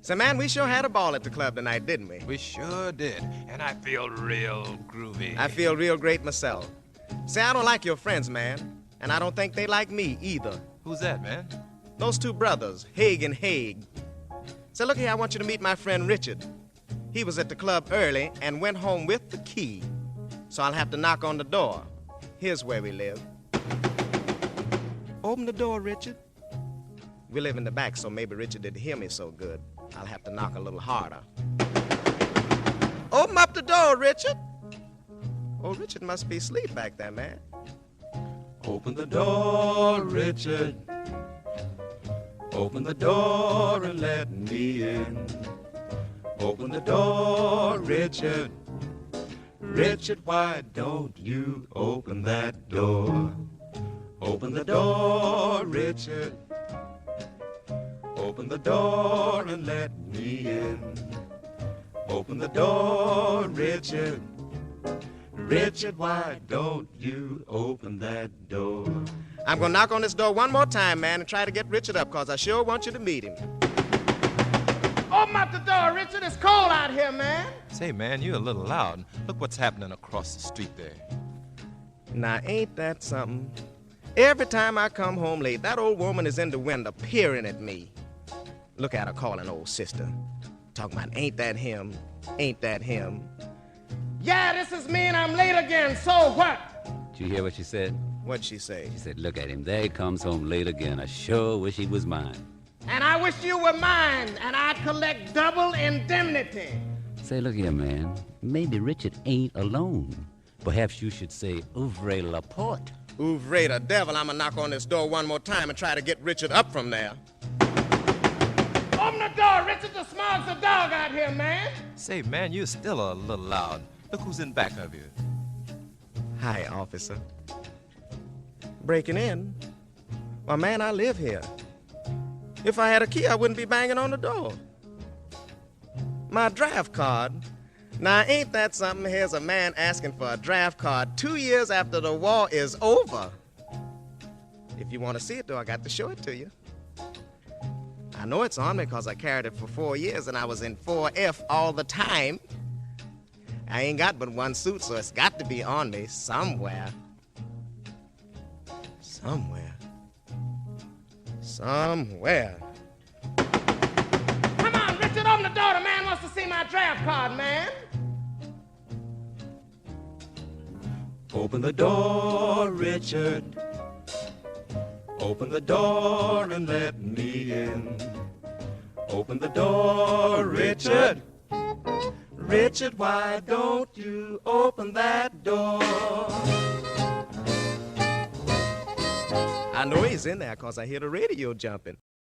So, man, we sure had a ball at the club tonight, didn't we? We sure did, and I feel real groovy. I feel real great myself. Say, I don't like your friends, man, and I don't think they like me either. Who's that, man? Those two brothers, Haig and Haig. Say, look here, I want you to meet my friend Richard. He was at the club early and went home with the key, so I'll have to knock on the door. Here's where we live. Open the door, Richard. We live in the back, so maybe Richard didn't hear me so good. I'll have to knock a little harder. Open up the door, Richard. Oh, Richard must be asleep back there, man. Open the door, Richard. Open the door and let me in. Open the door, Richard. Richard, why don't you open that door? Open the door, Richard. Open the door and let me in. Open the door, Richard. Richard, why don't you open that door? I'm gonna knock on this door one more time, man, and try to get Richard up, cause I sure want you to meet him. Open up the door, Richard. It's cold out here, man. Say, man, you're a little loud. Look what's happening across the street there. Now, ain't that something? Every time I come home late, that old woman is in the window peering at me. Look at her calling old sister. Talking about, ain't that him? Ain't that him? Yeah, this is me and I'm late again, so what? Did you hear what she said? What'd she say? She said, look at him. There he comes home late again. I sure wish he was mine. And I wish you were mine, and I'd collect double indemnity. Say, look here, man. Maybe Richard ain't alone. Perhaps you should say, ouvrez la porte. Ouvrez the devil. I'm gonna knock on this door one more time and try to get Richard up from there. Open the door, Richard. The smog's a dog out here, man. Say, man, you're still a little loud. Look who's in back of you. Hi, officer. Breaking in? Well, man, I live here. If I had a key, I wouldn't be banging on the door. My draft card. Now, ain't that something? Here's a man asking for a draft card 2 years after the war is over. If you want to see it, though, I got to show it to you. I know it's on me because I carried it for 4 years and I was in 4F all the time. I ain't got but one suit, so it's got to be on me somewhere. Somewhere. Come on, Richard, open the door. The man wants to see my draft card, man. Open the door, Richard. Open the door and let me in. Open the door, Richard. Richard, why don't you open that door? I know he's in there because I hear the radio jumping.